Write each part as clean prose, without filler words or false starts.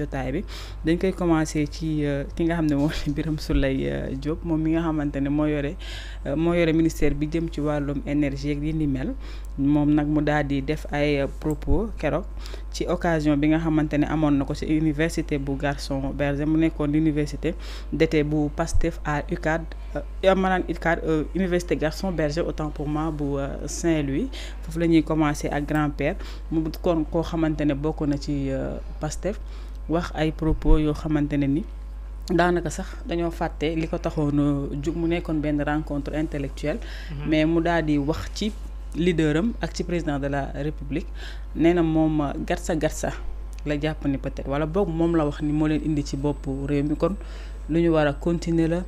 jotaay bi dañ koy commencer ci ki nga xam ne moo Birame Souleye Diop moom mi nga xamante ne moo yore ministère bi jëm ci wàllum énergie ak li ni mel moom nag mu daal di def ay propos keroog ci occasion bi nga xamante ne amoon na ko ci université bu Gaston Berger mu nekkoon l'université d'été bu Pastef à UCAD maanaam UCAD université Gaston Berger autant pour moi bu Saint-Louis foofu la ñuy commencer ak grand-père mu kon koo xamante ne bokk na ci Pastef wax ay propos yoo xamante ne ni daanaka sax dañoo fàtte li ko taxoon jug mu nekkoon benn rencontre intellectuelle mais mu daal di wax ci leaderam ak ci président de la République nee na moom gatsa la jàpp ni peut-être wala boog moom la wax ni moo leen indi ci boppu réew mi kon lu ñu war a continuer la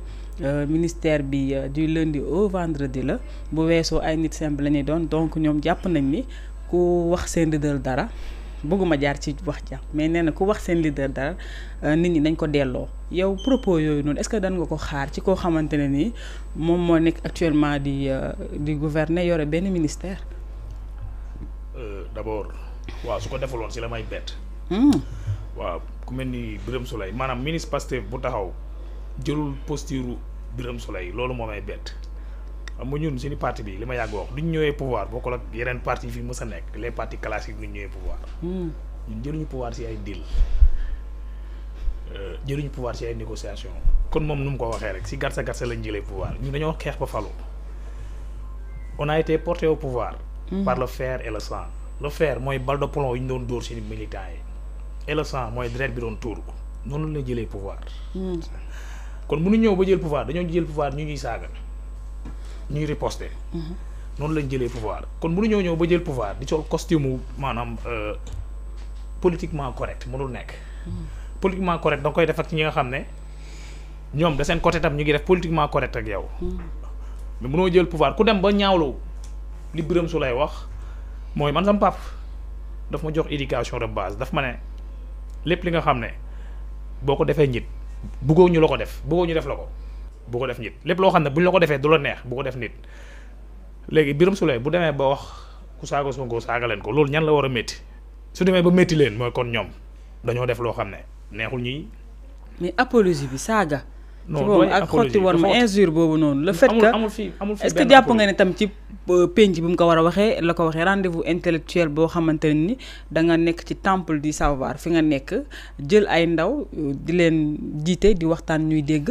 ministère bi du lundi au vendredi la bu weesoo ay nit simple la ñuy doon donc ñoom jàpp nañ ni ku wax seen leader dara bëgguma jaar ci wax ja mais nee na ku wax seen leader dara nit ñi dañ ko delloo yow propos yooyu noonu est-ce que dan nga ko xaar ci koo xamante ne nii moom moo nekk actuellement di gouverner yore benn ministère. D'abord waaw su ko defaloon si la may bett. waaw ku mel ni Birame Souleye maanaam ministre Pastef bu taxaw jëlul posture Birame Souleye loolu moo may bett. xam nga ñun suñu parti bi li ma yàgg wax duñ ñëwee pouvoir bokkul ak yeneen parti fi mës a nekk les partis classiques duñ ñëwee pouvoir. ñun jëluñu pouvoir si ay deal jëluñu pouvoir si ay négociation kon moom nu mu ko waxee rek si gatsa lañ jëlee pouvoir ñun dañoo xeex ba falu. On a été porté au pouvoir. par le fer et le sang. Le fer mooy balle de plomb yi ñu doon dóor si militants yi et le sang mooy deret bi doon tuur noonu la jëlee pouvoir. kon mënu ñëw ba jël pouvoir dañoo jël pouvoir ñu ñuy saaga. ñuy riposter. noonu lañ jëlee pouvoir kon mënuñoo ñëw ba jël pouvoir di sol costume maanaam politiquement correct mënul nekk. politiquement correct da nga koy def ak ñi nga xam ne ñoom de seen côté tam ñu ngi def politiquement correct ak yow. mais mënoo jël pouvoir ku dem ba ñaawlu li Birame Souleye wax mooy man sama pap daf ma jox éducation de base daf ma ne lépp li nga xam ne boo ko defee nit bëggoo ñu la ko def bëggoo ñu def la ko. bu ko def nit lépp loo xam ne bu ñu la ko defee du la neex bu ko def nit léegi Birame Souleye bu demee ba wax ku saaga Sonko saaga leen ko loolu ñan la war a métti su demee ba métti leen mooy kon ñoom dañoo def loo xam ne neexul ñi. mais apologie bi saaga. non boobu ak xotti woon ma injure boobu noonu. le fait que amul fi est-ce que jàpp nga ne tam ci penc bi mu ko war a waxee la ko waxee rendez-vous intellectuel boo xamante ne ni da nga nekk ci temple du savoir fi nga nekk jël ay ndaw di leen jiite di waxtaan ñuy dégg.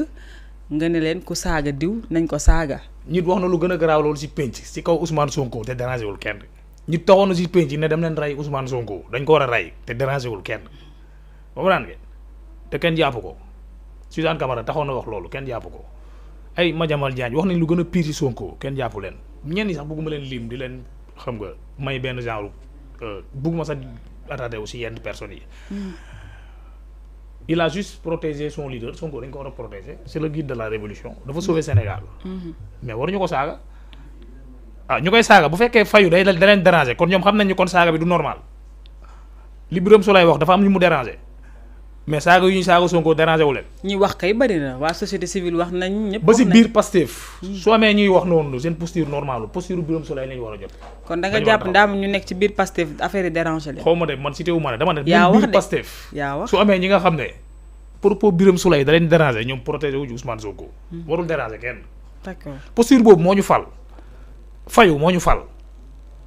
nga ne leen ku saaga diw nañ ko saaga. nit wax na lu gën a garaaw loolu si penc si kaw Ousmane Sonko te dérangé wul kenn. nit taxoon na si penc ne dem leen rey Ousmane Sonko dañ ko war a rey te dérangé wul kenn ba mu daan ngeen te kenn jàpp ko Suzanne Camara taxoon na wax loolu kenn jàpp ko ay Madiambal Diagne wax nañ lu gën a pire si Sonko kenn jàppu leen ñenn ñi sax bëgguma leen lim di leen xam nga may benn genre bëgguma sax attardé aussi yenn personnes yi. Il a juste protégé son leader Sonko dañ ko war a protéger c'est le guide de la révolution dafa sauver Sénégal. mais waruñu ko saaga. ñu koy saaga bu fekkee fayu da leen déranger kon ñoom xam nañ ni kon saaga bi du normal li Birame Souleye wax dafa am ñu mu déranger mais saaga yu ñuy saaga Sonko déranger wu leen. ñi wax kay bari na waa société civile wax nañ ñëpp. ba si biir Pastef. soo amee ñuy wax noonu seen posture normale posture Birame Souleye lañu war a jot. kon da nga jàpp ndaam ñu nekk ci biir Pastef affaire yi déranger leen. xaw ma de man cité wu ma ne dama ne. yaa wax de biir Pastef. yaa wax su amee ñi nga xam ne propos Birame Souleye da leen déranger ñoom protéger wu Ousmane Sonko. warul déranger kenn. d'accord posture boobu moo ñu fal. fayu moo ñu fal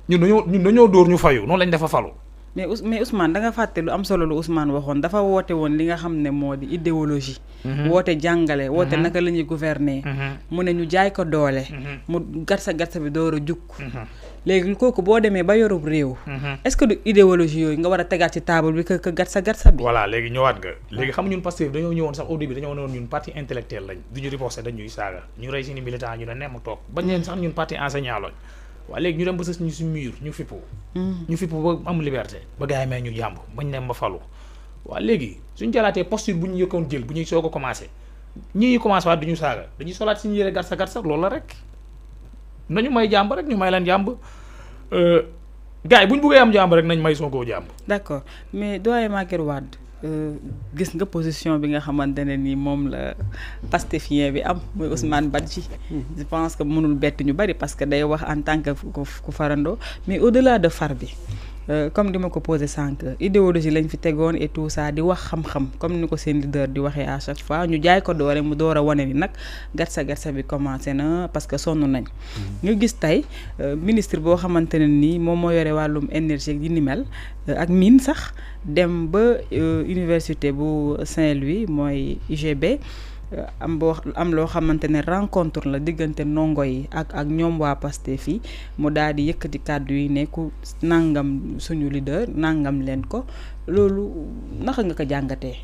ñun dañoo dóor ñu fayu noonu lañ dafa falu. mais Ousmane da nga fàtte lu am solo lu Ousmane waxoon dafa woote woon li nga xam ne moo di idéologie. woote jàngale woote naka la ñuy gouverner. mu ne ñu jaay ko doole. mu gatsa bi door a jukk. léegi kooku boo demee ba yorub réew. est-ce que du idéologie yooyu nga war a tegaat ci table bi que gatsa bi. voilà léegi ñëwaat nga. léegi xam ñun Pastef dañoo ñëwoon sax au début dañoo ne woon ñun parti intellectuel lañ du ñu riposté dañuy saaga ñu rey seeni militant ñu ne nemm toog bañ leen sax ñun parti enseignant lañ waaye léegi ñu dem ba sës ñu si mur ñu fippu ba am liberté ba gars yi may ñu jàmb bañ dem ba falu waaw léegi suñ jëlaatee posture bu ñu yëkkoon jël bu ñuy soog a commencé ñii commencé waat du ñu saaga dañuy solaat suñu yére gatsa loolu la rek nañu may jàmb rek ñu may leen jàmb gars yi bu ñu buggee am jàmb rek nañ may Sonko jàmb. d'accord mais doyen Maguette Wade gis nga position bi nga xamante ne ni moom la pastefien bi am muy Ousmane Badji. je pense que mënul bett ñu bari parce que day wax en tant que ku farandoo mais au-delà de far bi comme dima ko posé sànq idéologie lañ fi tegoon et tout ça di wax xam-xam comme ni ko seen leader di waxee à chaque fois ñu jaay ko doore mu door a wane ni nag gatsa bi commencé na parce que sonn nañ. ñu gis tey ministre boo xamante ne nii moom moo yore wàllum énergie yi ni mel ak mine sax dem ba université bu Saint-Louis mooy UGB. am loo xamante ne rencontre la diggante ndongo yi ak ñoom waa Pastef fii mu daal di yëkkati kàddu yi ne ku nangam suñu leader nangam leen ko loolu naka nga ko jàngatee.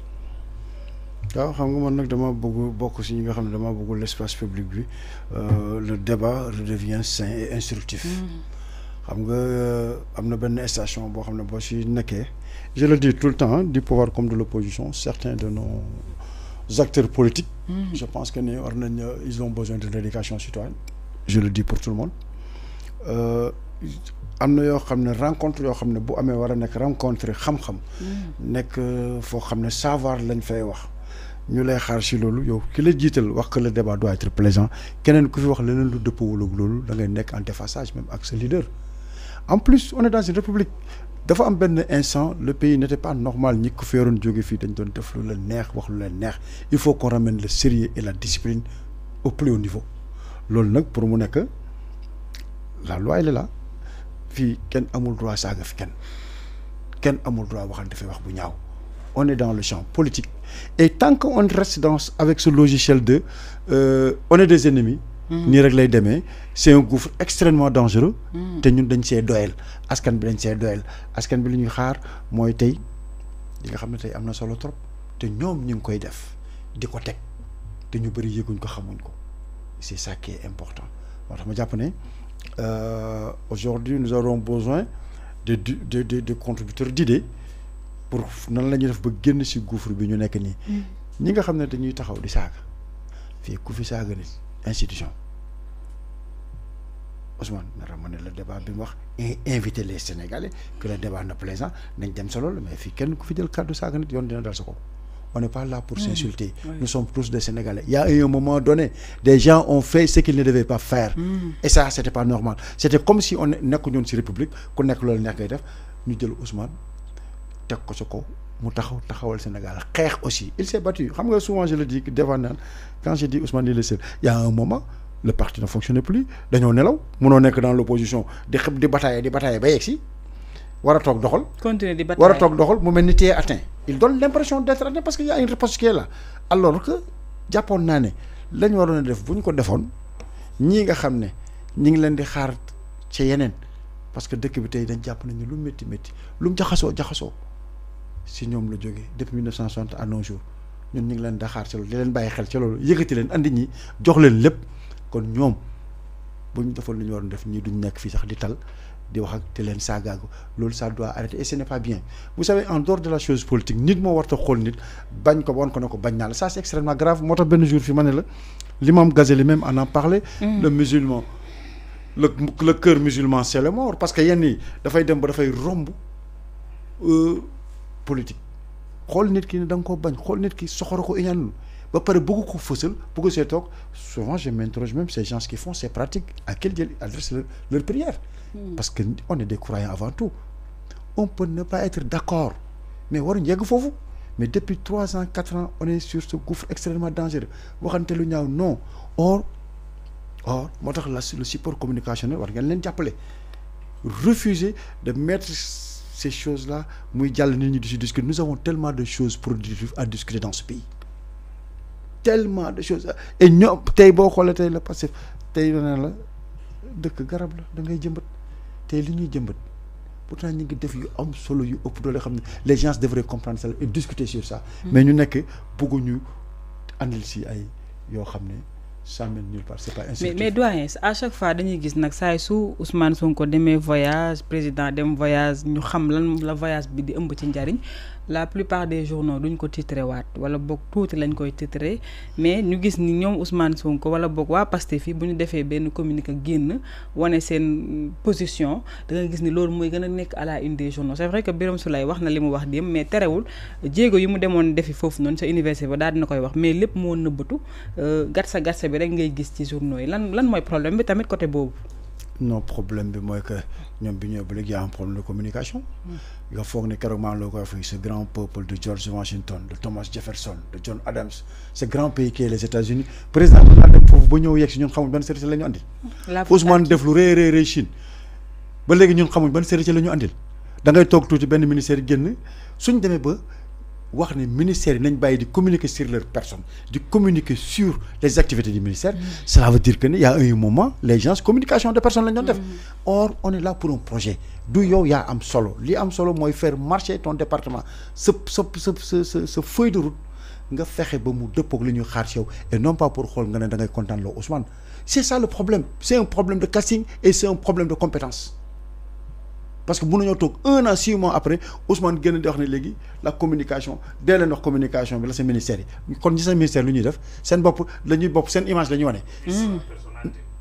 waaw xam nga man nag dama bëgg bokk si ñi nga xam ne dama bëgg l'espace public bi le débat redevient sain et instructif. xam nga am na benn station boo xam ne boo si nekkee je le dis tout le temps du pouvoir comme de l'opposition certains de nos acteurs politiques, je pense que ils ont besoin d'une éducation citoyenne. Je le dis pour tout le monde. am na yoo xam ne rencontre yoo xam ne bu amee war a nekk rencontre xam-xam. nekk foo xam ne savoir lañ fay wax. ñu lay xaar si loolu yow ki la jiital wax que le débat doit être plaisant keneen ku fi wax leneen lu dëppoo ak loolu da ngay nekk en déphasage même ak sa leader. En plus on est dans une république. dafa am benn instant le pays n'était pas normal ñi ko feeroon jóge fii dañ doon def lu leen neex wax lu leen neex il faut qu'on ramène le sérieux et la discipline au plus haut niveau loolu nag pour mu nekk la loi elle est là fii kenn amul droit saaga fi kenn amul droit waxante fi wax bu ñaaw on est dans le champ politique et tant qu'on reste avec ce logiciel de on est des ennemis. nii rek lay demee c'est un gouffre extrêmement dangereux. te ñun dañ see doyal askan bi dañ see doyal askan bi li ñuy xaar mooy tey li nga xam ne tey am na solo trop te ñoom ñu ngi koy def di ko teg te ñu bëri yëguñ ko xamuñ ko c'est ça qui est important moo tax ma jàpp ne aujourd'hui nous aurons besoin de contributeurs d'idées pour nan la ñuy def ba génn ci gouffre bi ñu nekk nii. ñi nga xam ne dañuy taxaw di saaga fii ku fi saaga nit institution Ousmane na ramener le débat bi mu wax et inviter les Sénégalais que le débat ne plaisant nañ dem solo mais fii kenn ku fi jël kàddu saaga nit yoon dina dal sa ko on n'est pas là pour s'insulter. Nous sommes tous des Sénégalais. Il y a eu un moment donné des gens ont fait ce qu'ils ne devaient pas faire. Et ça c'était pas normal. C'était comme si on nekkuñu woon ci république ku nekk loolu nekk ngay def ñu jël Ousmane teg ko sa kaw mu taxawal Sénégal xeex aussi il s'est battu xam nga souvent je le dis devant naan quand je dis Ousmane il est seul il y a un moment le parti ne fonctionnait plus dañoo nelaw mënoo nekk dans l'opposition di batailler ba yegg si war a toog doxal. continuer di batailler war a toog doxal mu mel ni tee atteint. il donne l'impression d'être atteint parce que y a une riposte qui est là alors que jàppoon naa ne la ñu waroon a def bu ñu ko defoon ñii nga xam ne ñi ngi leen di xaar ci yeneen parce que dëkk bi tey dañ jàpp nañu lu métti lu mu jaxasoo si ñoom la jógee depuis 1960 à nos jours ñun ñu ngi leen daxaar ci loolu di leen bàyyi xel ci loolu yëkkati leen andi ñi jox leen lépp kon ñoom bu ñu defoon li ñu waroon def ñii duñ nekk fii sax di tal di wax ak te leen saagaagu loolu ça doit arrêter et ce n'est pas bien vous savez en dehors de la chose politique nit moo warta xool nit bañ ko wan ko ne ko bañ naa la ça c'est extrêmement grave moo tax benn jour fi ma ne la l'imam Ghazali même en parlé le musulman le cœur musulman c'est le mort parce que yenn yi dafay dem ba dafay romb politique xool nit ki ne da nga ko bañ xool nit ki soxora ko iñaanul ba pare bëgg ko fësal bëgg see toog souvent je m'interroge même ces gens qui font ces pratiques à quel Dieu adresse leur prière parce que on est des croyants avant tout on peut ne pas être d'accord mais waruñ yegg foofu mais depuis 3 ans 4 ans on est sur ce gouffre extrêmement dangereux waxante lu ñaaw non or moo tax le support communicationnel war ngeen leen jàppale refuser de mettre ces choses-là muy jàll nit ñi di si discuter nous avons tellement de choses productives à discuter dans ce pays tellement de choses et ñoom tey boo xoolee tey la parce que tey na la dëkk garab la da ngay jëmbat tey li ñuy jëmbat pourtant ñu ngi def yu am solo yu ëpp doole xam ne les gens devraient comprendre ça et discuter sur ça mais ñu nekk bëgguñu andil si ay yoo xam ne ça mène nulle part c'est pas instructif. mais doyen à chaque fois dañuy gis nag saa su Ousmane Sonko demee voyage président dem voyage ñu xam lan la voyage bi di ëmb ci njariñ la plupart des journaux duñ ko titré waat wala boog tuuti lañ koy titré mais ñu gis ni ñoom Ousmane Sonko wala boog waa Pastef fi bu ñu defee benn communiqué génn wane seen position da nga gis ni loolu mooy gën a nekk à la une des journaux c'est vrai que Birame Souleye wax na li mu wax dem mais terewul jéego yi mu demoon defi foofu noonu sa université ba daal dina koy wax mais lépp moo nëbbatu gatsa bi rek ngay gis ci journaux yi lan mooy problème bi tamit côté boobu. non problème bi mooy que ñoom bi ñëw ba léegi y a un problème de communication. nga foog ne keroog maa ngi la koy wax ce grand peuple de George Washington de Thomas Jefferson de John Adams ce grand pays qui est les États-Unis président mën naa dem foofu ba ñëw yegg si ñun xamuñ ban service la ñu andil. Ousmane def lu rëy Chine ba léegi ñun xamuñ ban service la ñu andil da ngay toog tuuti benn ministère yi génn suñ demee ba wax ne ministère yi nañ bàyyi di communiquer sur leur personne di communiquer sur les activités du ministère. Cela veut dire que ne y a un moment les gens communication de personne la ñu doon def. Or on est là pour un projet du yow yaa am solo li am solo mooy faire marcher ton département sa feuille de route nga fexe ba mu dëppoog li ñuy xaar ci yow et non pas pour xool nga ne da ngay kontaan loo Ousmane. C'est ça le problème c'est un problème de casting et c'est un problème de compétence. Parce que mënuñoo toog 1 an 6 mois après Ousmane génn di wax ne léegi la communication dee leen wax communication bi la seen ministère yi kon ñi seen ministère lu ñuy def seen bopp la ñuy bopp seen image la ñuy wane.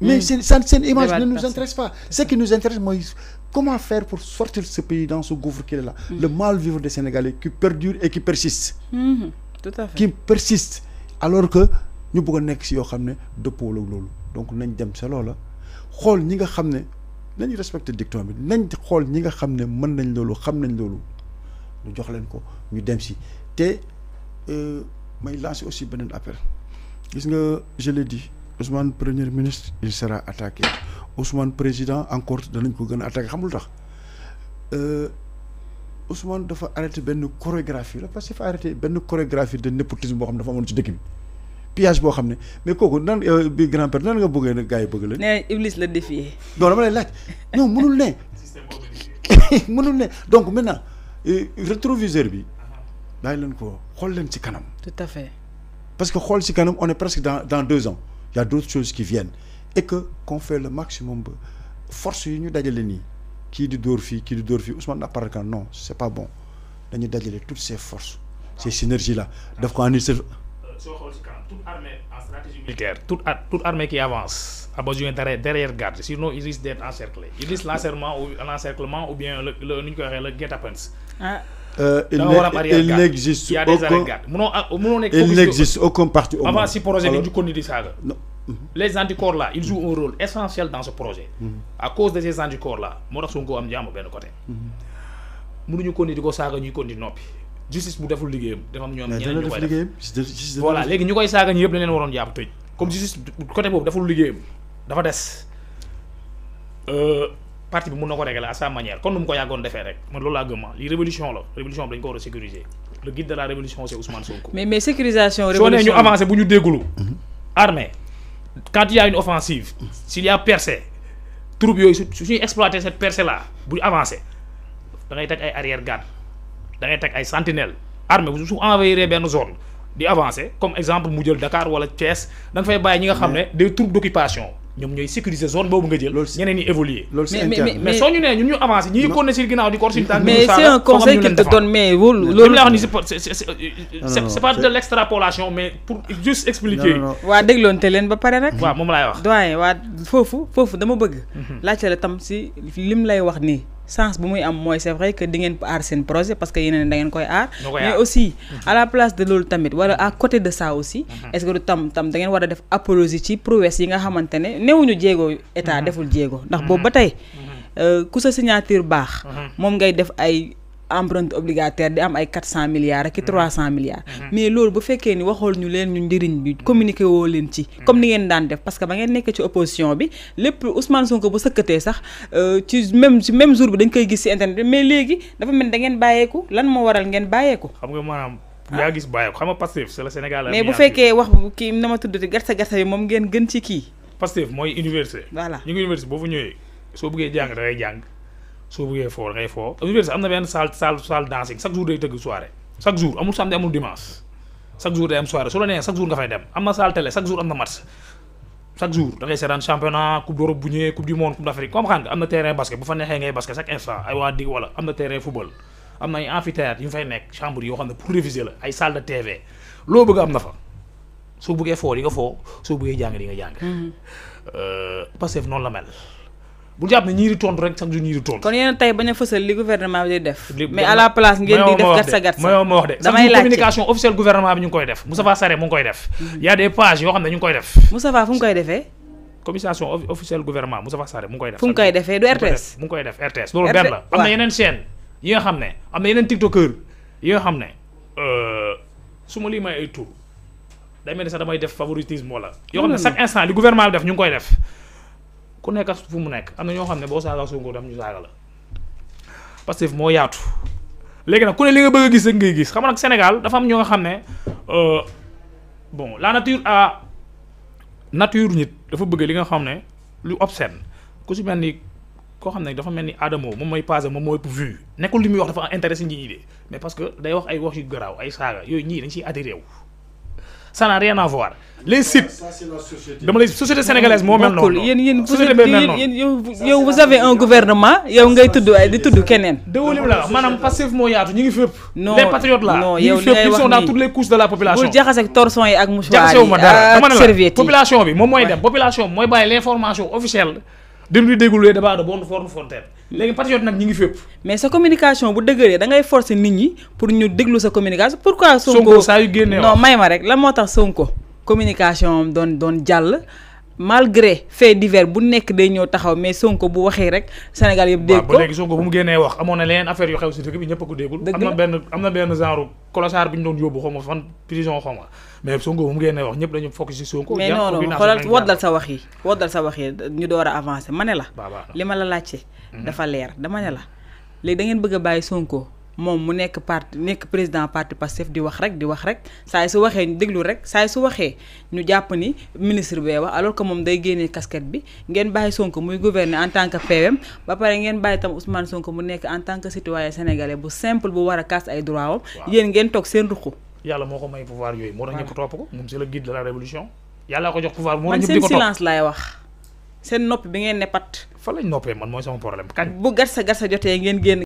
mais seen image ne nous intéresse pas. Ce qui nous intéresse mooy comment faire pour sortir ce pays dans ce gouffre qu'il est là. Le mal-vivre des Sénégalais qui perdure et qui persiste. Tout à fait qui persiste alors que ñu bëgg a nekk si yoo xam ne dëppoo la loolu donc nañ dem sa loola xool ñi nga xam ne. nañ respecté dicton bi nañ xool ñi nga xam ne mën nañ loolu xam nañ loolu ñu jox leen ko ñu dem si te may lancer aussi beneen appel gis nga je l'ai dit Ousmane premier ministre il sera attaqué Ousmane président encore danañ ko gën a attaqué xamul tax Ousmane dafa arrêté benn chorégraphie la parce que dafa arrêté benn chorégraphie de népotisme boo xam ne dafa amoon ci dëkk bi piège boo xam ne mais kooku nan bi grand-père nan nga bëggee nag gars yi bëgg la. nee Iblis la défier. non dama lay laaj non mënul ne. mënul ne donc maintenant rétroviseur bi bàyyi leen ko xool leen ci kanam. tout à fait. parce que xool ci kanam on est presque dans 2 ans il y a d'autres choses qui viennent et que qu'on fait le maximum ba force yi ñu dajale nii kii di dóor fii Ousmane n'apparaît que non c'est pas bon dañu dajale toutes ces forces ces synergies là daf ko en soo xool ci kanam toute armée en stratégie militaire toute armée qui avance a besoin derrière garde sinon il risque d'être encerclé il risque l'encerclement ou bien le nu ñu koy waxee le guet-apens. il n'existe aucun parti au monde avant si projet bi ñu continuer di saaga. Les anticorps là ils jouent un rôle essentiel dans ce projet. À cause de ces anticorps là moo tax Sonko am jàmm benn côté. mënuñu continuer di ko saaga ñuy continuer noppi. justice bu deful liggéeyam dafa am ñoom ñeneen ñu koy def voilà léegi ñu koy saaga ñi yëpp dañ leen waroon jàpp tëj comme justice côté boobu deful liggéeyam dafa des parti bi mun na ko régler à sa manière comme nu mu ko yàggoon defee rek man loolu laa gëm lii révolution la révolution bi dañ ko war a sécuriser le guide de la révolution c'est Ousmane Sonko. mais sécurisation révolution soo nee ñu avancé bu ñu déggulu armée quand il y a une offensive s'il y a percée troupe yooyu suñuy exploiter cette percée là bu ñu avancé da ngay teg ay arrière garde da ngay teg ay sentinelles armée bu su envahir benn zone di avancer comme exemple mu jël Dakar wala Thiès da nga fay bàyyi ñi nga xam ne des troupes d'occupation ñoom ñooy sécuriser zone boobu nga jël. ñeneen ñi évoluer. mais soo ñu nee ñun ñu avancer ñi ko ne si ginnaaw di ko suñu tànk. mais c'est un conseil qu'il te donne mais loolu la wax ni c'est pas de l'extrapolation mais pour juste expliquer. waa dégloonte leen ba pare rek. waaw moom laay wax. doyen waa foofu dama bëgg. laajte la tam si lim lay wax nii. sens bu muy am mooy c'est vrai que di ngeen aar seen projet parce que yeneen da ngeen koy aar mais aussi à la place de loolu tamit wala à côté de ça aussi est-ce que du tam da ngeen war a def apologie ci prouesse yi nga xamante ne néewuñu jéego état deful jéego ndax boobu ba tey ku sa signature baax moom ngay def ay empreinte obligataire di am ay 400 milliards ak 300 milliards mais loolu bu fekkee ni waxool ñu leen ñu njëriñ bi communiqué woo leen ci comme ni ngeen daan def parce que ba ngeen nekk ci opposition bi lépp Ousmane Sonko bu sëkkatee sax ci même jour bi dañ koy gis ci internet bi mais léegi dafa mel da ngeen bàyyeeku lan moo waral ngeen bàyyeeku xam nga maanaam yaa gis bàyyeeku xam nga Pastef c'est le Sénégal mais bu fekkee wax kii na ma tuddati gerte bi moom ngeen gën ci kii Pastef mooy université voilà ñu ngi université boo fa ñëwee soo bëggee jàng da ngay jàng soo bëggee foo da ngay foo université am na benn salle dancing chaque jour day tëgg soirée chaque jour amul samedi amul dimanche chaque jour day am soirée su la nee chaque jour nga fay dem am na salle télé chaque jour am na match chaque jour da ngay seetaan championnat coupe d'Europe bu ñëwee coupe du monde coupe d'Afrique comme xam nga am na terrain basket bu fa neexee ngay basket chaque instant ay waa dig wala am na terrain football am na ay amphithéâtre yu fay nekk chambre yoo xam ne pour réviser la ay salle de TV loo bëgg am na fa soo bëggee foo di nga foo soo bëggee jàng di nga jàng Pastef noonu la mel bu jàpp ne ñii di tontu rek chaque jour ñii di tontu. kon yéen tey bañ a fësal li gouvernement bi di def. mais à la place ngeen di def gatsa ma wax de damay laajte communication officielle gouvernement bi ñu ngi koy def Moustapha Sarré mu ngi koy def. y a des pages yoo xam ne ñu ngi koy def. Moustapha fu mu koy defee. communication officielle gouvernement Moustapha Sarré mu ngi koy def. fu mu koy defee du RTS. mu ngi koy def RTS loolu benn la. am na yeneen chaîne yi nga xam ne am na yeneen tiktokeur yi nga xam ne su ma lii may ay tur day mel ni sax damay def favoritisme wala. yoo xam ne chaque instant li gouvernement bi def ñu ngi koy def ku nekk fu mu nekk am na ñoo xam ne boo saaga Sonko dam ñu saaga la parce que moo yaatu. léegi nag ku ne li nga bëgg a gis rek ngay gis xam nga nag Sénégal dafa am ñoo nga xam ne bon la nature nit dafa bëgg li nga xam ne lu obscène ku si mel ni koo xam ne dafa mel ni Adamo moom mooy passé moom mooy ëpp vue nekkul li muy wax dafa intéressé nit ñi de mais parce que day wax ay wax yu garaaw ay saaga yooyu ñii dañ ciy attiré wu. Ça n'a rien à voir les sites dama lay société sénégalaise moo mel noonu. yéen yow vous avez un gouvernement yow ngay tudd di tudd keneen. déwélim la maanaam Pastef moo yaatu ñu ngi fépp. non les patriotes là non ñu yow ngi fépp ils sont dans toutes les couches de la population. bul jaxase ak torson yi ak mouchoir yi jaxasewu ma dara dama ak ne la serviette yi. population bi moom mooy dem population bi mooy bàyyi l'information officielle dem di déglu les débats de bonne fontaine léegi patriote nag ñu ngi fépp. mais sa communication bu dëgëree da ngay forcer nit ñi pour ñu déglu sa communication pourquoi. Sonko saa yu génnee non may ma rek lan moo tax Sonko communication doon jàll malgré fait divers bu nekk day ñëw taxaw mais Sonko bu waxee rek Sénégal yëpp dégg ko. ba léegi Sonko bu mu génnee wax amoon na leneen affaire yu xew si dëkk bi ñëpp a ko déggul. am na benn genre colossar bi ñu doon yóbbu xaw ma fan prison xaw ma mais Sonko bu mu génnee wax ñëpp dañu focus si Sonko. mais non xoolal woddal sa wax yi ñu door a avancer ma ne la. li ma la laajte. dafa leer dama ne la léegi da ngeen bëgg a bàyyi Sonko moom mu nekk président parti Pastef di wax rek saa su waxee ñu déglu rek saa su waxee ñu jàpp ni ministre bee wax alors que moom day génnee casquette bi ngeen bàyyi Sonko muy gouverner en tant que PM ba pare ngeen bàyyi tam Ousmane Sonko mu nekk en tant que citoyen sénégalais bu simple bu war a kaas ay droit am. yéen ngeen toog seen ruqu. yàlla moo ko may pouvoir yooyu moo tax ñëpp topp ko moom c'est le guide de la révolution yàlla ko jox pouvoir moo tax ñëpp di ko topp man seen silence laay wax seen noppi bi ngeen ne pat. fa lañ noppee man mooy sama problème kañ. bu gatsa jotee ngeen génn.